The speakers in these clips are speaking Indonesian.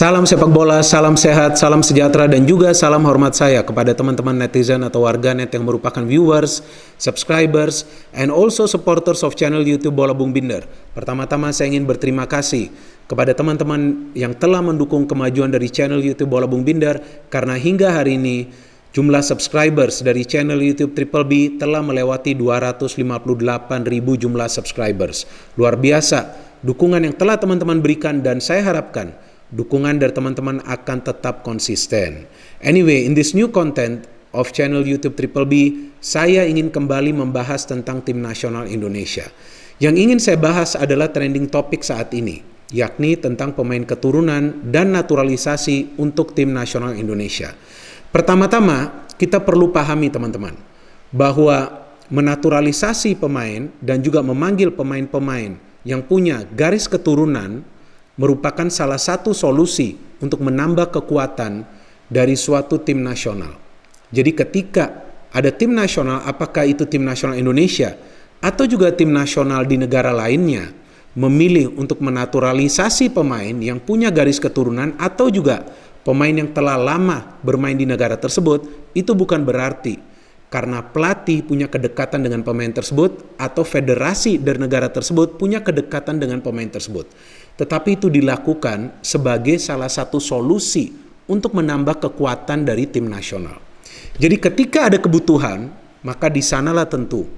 Salam sepak bola, salam sehat, salam sejahtera, dan juga salam hormat saya kepada teman-teman netizen atau warganet yang merupakan viewers, subscribers, and also supporters of channel YouTube Bola Bung Binder. Pertama-tama saya ingin berterima kasih kepada teman-teman yang telah mendukung kemajuan dari channel YouTube Bola Bung Binder, karena hingga hari ini jumlah subscribers dari channel YouTube Triple B telah melewati 258.000 jumlah subscribers. Luar biasa dukungan yang telah teman-teman berikan, dan saya harapkan dukungan dari teman-teman akan tetap konsisten. Anyway, in this new content of channel YouTube Triple B, saya ingin kembali membahas tentang tim nasional Indonesia. Yang ingin saya bahas adalah trending topik saat ini, yakni tentang pemain keturunan dan naturalisasi untuk tim nasional Indonesia. Pertama-tama, kita perlu pahami teman-teman, bahwa menaturalisasi pemain dan juga memanggil pemain-pemain yang punya garis keturunan merupakan salah satu solusi untuk menambah kekuatan dari suatu tim nasional. Jadi ketika ada tim nasional, apakah itu tim nasional Indonesia atau juga tim nasional di negara lainnya, memilih untuk menaturalisasi pemain yang punya garis keturunan atau juga pemain yang telah lama bermain di negara tersebut, itu bukan berarti karena pelatih punya kedekatan dengan pemain tersebut atau federasi dari negara tersebut punya kedekatan dengan pemain tersebut. Tetapi itu dilakukan sebagai salah satu solusi untuk menambah kekuatan dari tim nasional. Jadi ketika ada kebutuhan, maka di sanalah tentu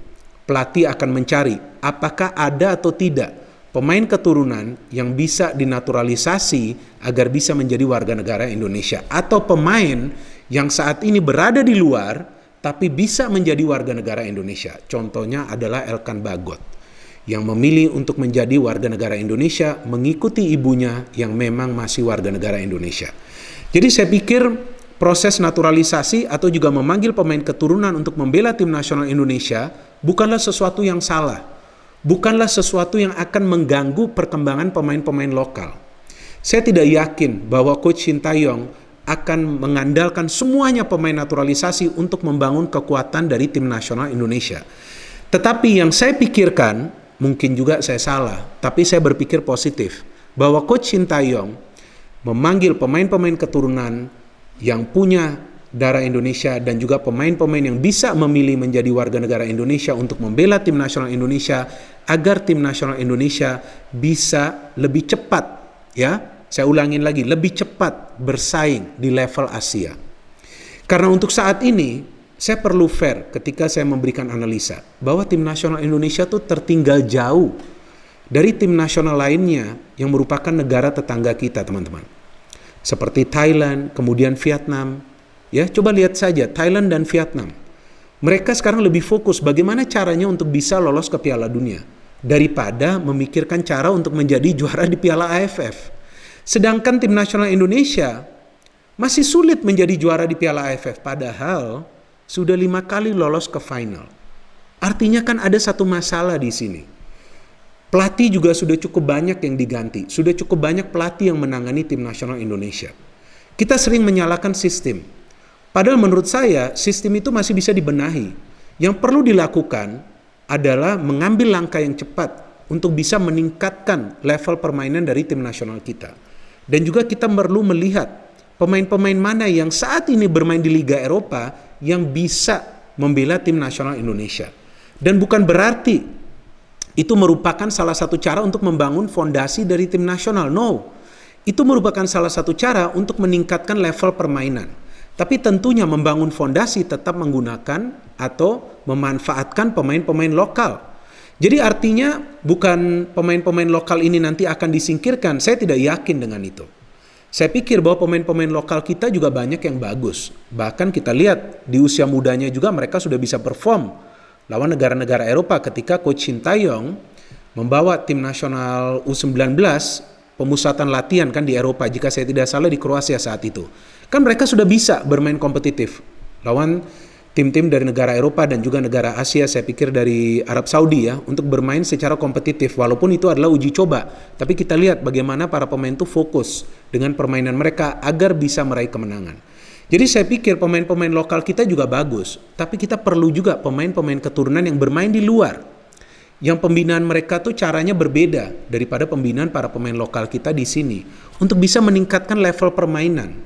pelatih akan mencari apakah ada atau tidak pemain keturunan yang bisa dinaturalisasi agar bisa menjadi warga negara Indonesia, atau pemain yang saat ini berada di luar tapi bisa menjadi warga negara Indonesia. Contohnya adalah Elkan Bagot yang memilih untuk menjadi warga negara Indonesia mengikuti ibunya yang memang masih warga negara Indonesia. Jadi saya pikir proses naturalisasi atau juga memanggil pemain keturunan untuk membela tim nasional Indonesia bukanlah sesuatu yang salah. Bukanlah sesuatu yang akan mengganggu perkembangan pemain-pemain lokal. Saya tidak yakin bahwa Coach Sintayong akan mengandalkan semuanya pemain naturalisasi untuk membangun kekuatan dari tim nasional Indonesia. Tetapi yang saya pikirkan, mungkin juga saya salah, tapi saya berpikir positif, bahwa Coach Sintayong memanggil pemain-pemain keturunan yang punya darah Indonesia dan juga pemain-pemain yang bisa memilih menjadi warga negara Indonesia untuk membela tim nasional Indonesia agar tim nasional Indonesia bisa lebih cepat, ya, saya ulangin lagi, lebih cepat bersaing di level Asia. Karena untuk saat ini saya perlu fair ketika saya memberikan analisa bahwa tim nasional Indonesia tuh tertinggal jauh dari tim nasional lainnya yang merupakan negara tetangga kita, teman-teman. Seperti Thailand, kemudian Vietnam. Ya, coba lihat saja Thailand dan Vietnam. Mereka sekarang lebih fokus bagaimana caranya untuk bisa lolos ke Piala Dunia daripada memikirkan cara untuk menjadi juara di Piala AFF. Sedangkan tim nasional Indonesia masih sulit menjadi juara di Piala AFF, padahal sudah 5 kali lolos ke final. Artinya kan ada satu masalah di sini. Pelatih juga sudah cukup banyak yang diganti. Sudah cukup banyak pelatih yang menangani tim nasional Indonesia. Kita sering menyalahkan sistem. Padahal menurut saya sistem itu masih bisa dibenahi. Yang perlu dilakukan adalah mengambil langkah yang cepat untuk bisa meningkatkan level permainan dari tim nasional kita. Dan juga kita perlu melihat pemain-pemain mana yang saat ini bermain di Liga Eropa yang bisa membela tim nasional Indonesia. Dan bukan berarti itu merupakan salah satu cara untuk membangun fondasi dari tim nasional. No, itu merupakan salah satu cara untuk meningkatkan level permainan. Tapi tentunya membangun fondasi tetap menggunakan atau memanfaatkan pemain-pemain lokal. Jadi artinya bukan pemain-pemain lokal ini nanti akan disingkirkan. Saya tidak yakin dengan itu. Saya pikir bahwa pemain-pemain lokal kita juga banyak yang bagus. Bahkan kita lihat di usia mudanya juga mereka sudah bisa perform lawan negara-negara Eropa ketika Coach Sintayong membawa tim nasional U19 pemusatan latihan kan di Eropa, jika saya tidak salah di Kroasia saat itu. Kan mereka sudah bisa bermain kompetitif lawan tim-tim dari negara Eropa dan juga negara Asia, saya pikir dari Arab Saudi ya, untuk bermain secara kompetitif. Walaupun itu adalah uji coba, tapi kita lihat bagaimana para pemain itu fokus dengan permainan mereka agar bisa meraih kemenangan. Jadi saya pikir pemain-pemain lokal kita juga bagus, tapi kita perlu juga pemain-pemain keturunan yang bermain di luar, yang pembinaan mereka tuh caranya berbeda daripada pembinaan para pemain lokal kita di sini untuk bisa meningkatkan level permainan.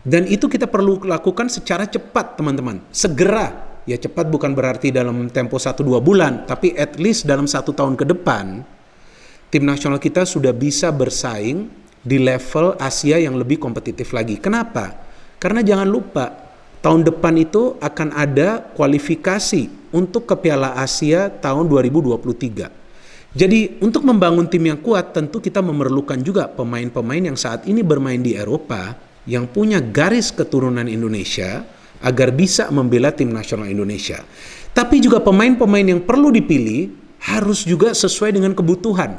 Dan itu kita perlu lakukan secara cepat, teman-teman. Segera. Ya cepat bukan berarti dalam tempo 1-2 bulan, tapi at least dalam 1 tahun ke depan, tim nasional kita sudah bisa bersaing di level Asia yang lebih kompetitif lagi. Kenapa? Karena jangan lupa, tahun depan itu akan ada kualifikasi untuk ke Piala Asia tahun 2023. Jadi untuk membangun tim yang kuat, tentu kita memerlukan juga pemain-pemain yang saat ini bermain di Eropa, yang punya garis keturunan Indonesia, agar bisa membela tim nasional Indonesia. Tapi juga pemain-pemain yang perlu dipilih harus juga sesuai dengan kebutuhan.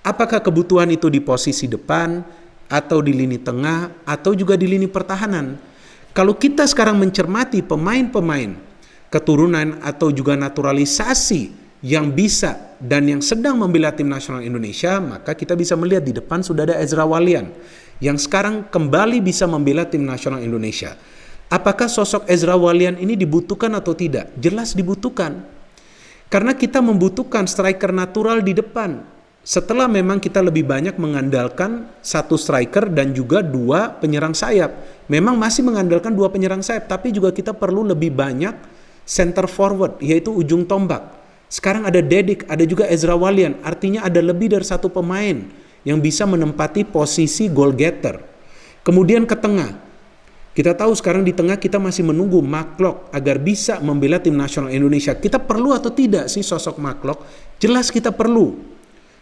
Apakah kebutuhan itu di posisi depan, atau di lini tengah, atau juga di lini pertahanan. Kalau kita sekarang mencermati pemain-pemain keturunan atau juga naturalisasi yang bisa dan yang sedang membela tim nasional Indonesia, maka kita bisa melihat di depan sudah ada Ezra Walian yang sekarang kembali bisa membela tim nasional Indonesia. Apakah sosok Ezra Walian ini dibutuhkan atau tidak? Jelas dibutuhkan. Karena kita membutuhkan striker natural di depan. Setelah memang kita lebih banyak mengandalkan 1 striker dan juga 2 penyerang sayap. Memang masih mengandalkan 2 penyerang sayap, tapi juga kita perlu lebih banyak center forward, yaitu ujung tombak. Sekarang ada Dedik, ada juga Ezra Walian. Artinya ada lebih dari 1 pemain yang bisa menempati posisi goal getter. Kemudian ke tengah. Kita tahu sekarang di tengah kita masih menunggu Maklok agar bisa membela tim nasional Indonesia. Kita perlu atau tidak sih sosok Maklok? Jelas kita perlu.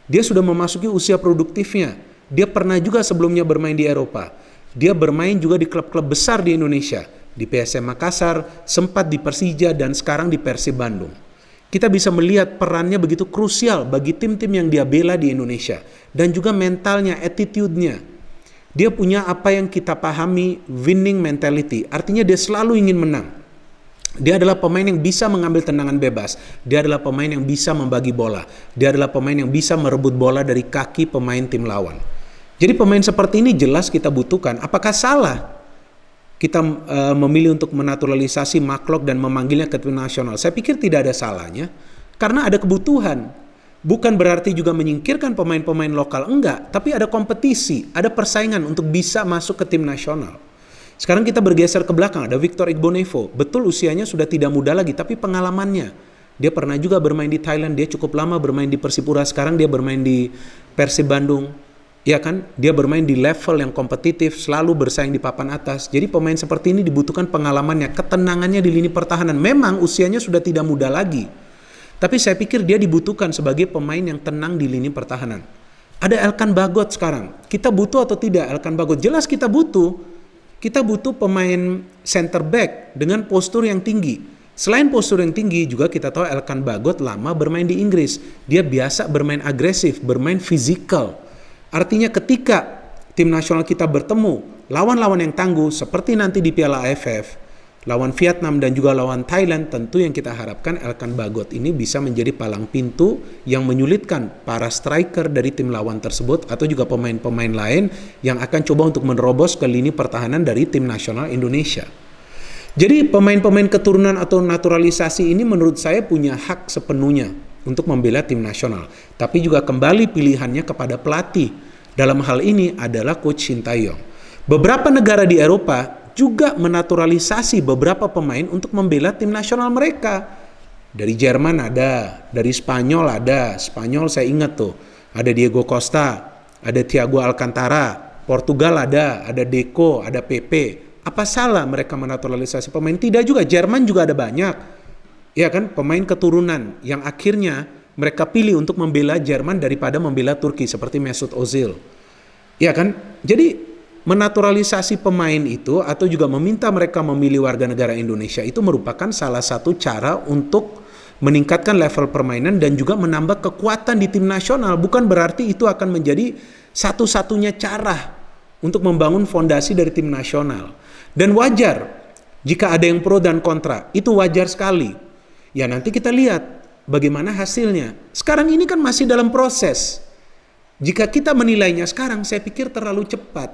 Dia sudah memasuki usia produktifnya. Dia pernah juga sebelumnya bermain di Eropa. Dia bermain juga di klub-klub besar di Indonesia. Di PSM Makassar, sempat di Persija, dan sekarang di Persib Bandung. Kita bisa melihat perannya begitu krusial bagi tim-tim yang dia bela di Indonesia. Dan juga mentalnya, attitude-nya. Dia punya apa yang kita pahami winning mentality. Artinya dia selalu ingin menang. Dia adalah pemain yang bisa mengambil tendangan bebas. Dia adalah pemain yang bisa membagi bola. Dia adalah pemain yang bisa merebut bola dari kaki pemain tim lawan. Jadi pemain seperti ini jelas kita butuhkan. Apakah salah kita memilih untuk menaturalisasi Maklok dan memanggilnya ke tim nasional? Saya pikir tidak ada salahnya. Karena ada kebutuhan. Bukan berarti juga menyingkirkan pemain-pemain lokal, enggak. Tapi ada kompetisi, ada persaingan untuk bisa masuk ke tim nasional. Sekarang kita bergeser ke belakang, ada Victor Igbonevo. Betul usianya sudah tidak muda lagi, tapi pengalamannya. Dia pernah juga bermain di Thailand, dia cukup lama bermain di Persipura, sekarang dia bermain di Persib Bandung. Ya kan, dia bermain di level yang kompetitif, selalu bersaing di papan atas. Jadi pemain seperti ini dibutuhkan pengalamannya, ketenangannya di lini pertahanan. Memang usianya sudah tidak muda lagi. Tapi saya pikir dia dibutuhkan sebagai pemain yang tenang di lini pertahanan. Ada Elkan Bagot sekarang. Kita butuh atau tidak Elkan Bagot? Jelas kita butuh. Kita butuh pemain center back dengan postur yang tinggi. Selain postur yang tinggi, juga kita tahu Elkan Bagot lama bermain di Inggris. Dia biasa bermain agresif, bermain fisikal. Artinya ketika tim nasional kita bertemu lawan-lawan yang tangguh seperti nanti di Piala AFF, lawan Vietnam dan juga lawan Thailand, tentu yang kita harapkan Elkan Bagot ini bisa menjadi palang pintu yang menyulitkan para striker dari tim lawan tersebut atau juga pemain-pemain lain yang akan coba untuk menerobos ke lini pertahanan dari tim nasional Indonesia. Jadi pemain-pemain keturunan atau naturalisasi ini menurut saya punya hak sepenuhnya untuk membela tim nasional. Tapi juga kembali pilihannya kepada pelatih. Dalam hal ini adalah Coach Sintayong. Beberapa negara di Eropa juga menaturalisasi beberapa pemain untuk membela tim nasional mereka. Dari Jerman ada, dari Spanyol ada. Spanyol saya ingat tuh, ada Diego Costa, ada Thiago Alcantara. Portugal ada Deco, ada Pepe. Apa salah mereka menaturalisasi pemain? Tidak juga, Jerman juga ada banyak. Ya kan, pemain keturunan yang akhirnya mereka pilih untuk membela Jerman daripada membela Turki seperti Mesut Ozil. Ya kan? Jadi menaturalisasi pemain itu atau juga meminta mereka memilih warga negara Indonesia itu merupakan salah satu cara untuk meningkatkan level permainan dan juga menambah kekuatan di tim nasional. Bukan berarti itu akan menjadi satu-satunya cara untuk membangun fondasi dari tim nasional. Dan wajar jika ada yang pro dan kontra, itu wajar sekali. Ya nanti kita lihat bagaimana hasilnya. Sekarang ini kan masih dalam proses. Jika kita menilainya sekarang, saya pikir terlalu cepat.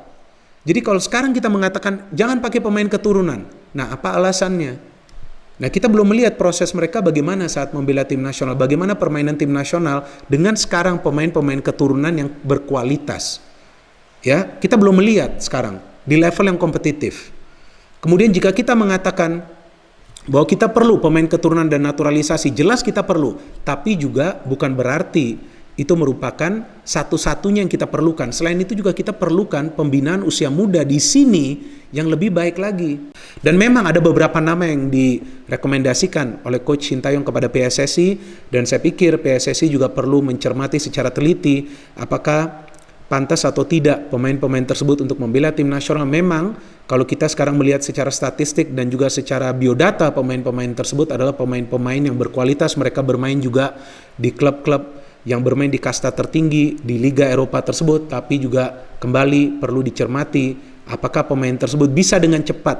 Jadi kalau sekarang kita mengatakan jangan pakai pemain keturunan, nah apa alasannya? Nah, kita belum melihat proses mereka bagaimana saat membela tim nasional, bagaimana permainan tim nasional dengan sekarang pemain-pemain keturunan yang berkualitas. Ya, kita belum melihat sekarang di level yang kompetitif. Kemudian jika kita mengatakan bahwa kita perlu pemain keturunan dan naturalisasi, jelas kita perlu, tapi juga bukan berarti itu merupakan satu-satunya yang kita perlukan. Selain itu juga kita perlukan pembinaan usia muda di sini yang lebih baik lagi. Dan memang ada beberapa nama yang direkomendasikan oleh Coach Sintayong kepada PSSI, dan saya pikir PSSI juga perlu mencermati secara teliti apakah pantas atau tidak pemain-pemain tersebut untuk membela tim nasional. Memang kalau kita sekarang melihat secara statistik dan juga secara biodata, pemain-pemain tersebut adalah pemain-pemain yang berkualitas. Mereka bermain juga di klub-klub yang bermain di kasta tertinggi di Liga Eropa tersebut, tapi juga kembali perlu dicermati apakah pemain tersebut bisa dengan cepat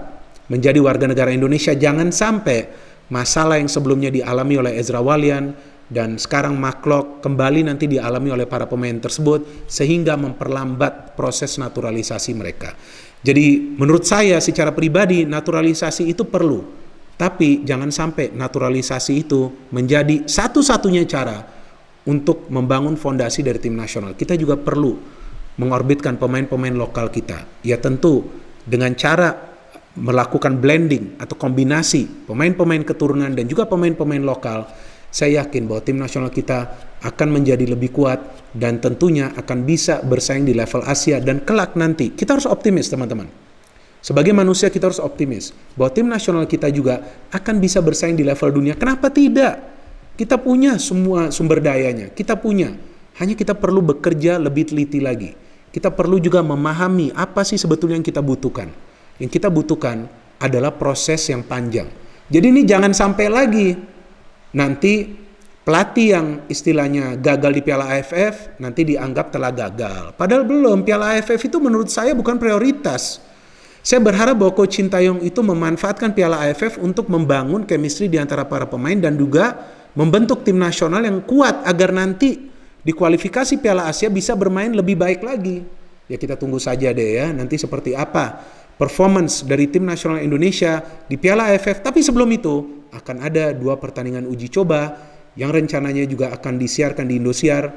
menjadi warga negara Indonesia. Jangan sampai masalah yang sebelumnya dialami oleh Ezra Walian dan sekarang Maklok kembali nanti dialami oleh para pemain tersebut, sehingga memperlambat proses naturalisasi mereka. Jadi menurut saya secara pribadi naturalisasi itu perlu, tapi jangan sampai naturalisasi itu menjadi satu-satunya cara untuk membangun fondasi dari tim nasional. Kita juga perlu mengorbitkan pemain-pemain lokal kita. Ya tentu dengan cara melakukan blending atau kombinasi pemain-pemain keturunan dan juga pemain-pemain lokal. Saya yakin bahwa tim nasional kita akan menjadi lebih kuat dan tentunya akan bisa bersaing di level Asia dan kelak nanti. Kita harus optimis, teman-teman. Sebagai manusia kita harus optimis bahwa tim nasional kita juga akan bisa bersaing di level dunia. Kenapa tidak? Kita punya semua sumber dayanya, kita punya. Hanya kita perlu bekerja lebih teliti lagi. Kita perlu juga memahami apa sih sebetulnya yang kita butuhkan. Yang kita butuhkan adalah proses yang panjang. Jadi ini jangan sampai lagi nanti pelatih yang istilahnya gagal di Piala AFF nanti dianggap telah gagal. Padahal belum, Piala AFF itu menurut saya bukan prioritas. Saya berharap bahwa Coach Sintayong itu memanfaatkan Piala AFF untuk membangun chemistry di antara para pemain dan juga membentuk tim nasional yang kuat agar nanti di kualifikasi Piala Asia bisa bermain lebih baik lagi. Ya kita tunggu saja deh ya, nanti seperti apa performance dari tim nasional Indonesia di Piala AFF. Tapi sebelum itu akan ada 2 pertandingan uji coba yang rencananya juga akan disiarkan di Indosiar.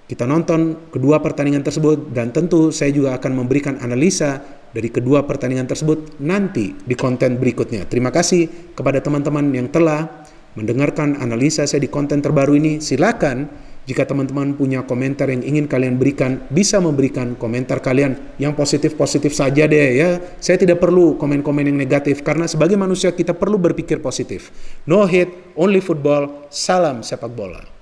Kita nonton kedua pertandingan tersebut dan tentu saya juga akan memberikan analisa dari kedua pertandingan tersebut nanti di konten berikutnya. Terima kasih kepada teman-teman yang telah mendengarkan analisa saya di konten terbaru ini. Silakan jika teman-teman punya komentar yang ingin kalian berikan, bisa memberikan komentar kalian yang positif-positif saja deh ya. Saya tidak perlu komen-komen yang negatif karena sebagai manusia kita perlu berpikir positif. No hate, only football. Salam sepak bola.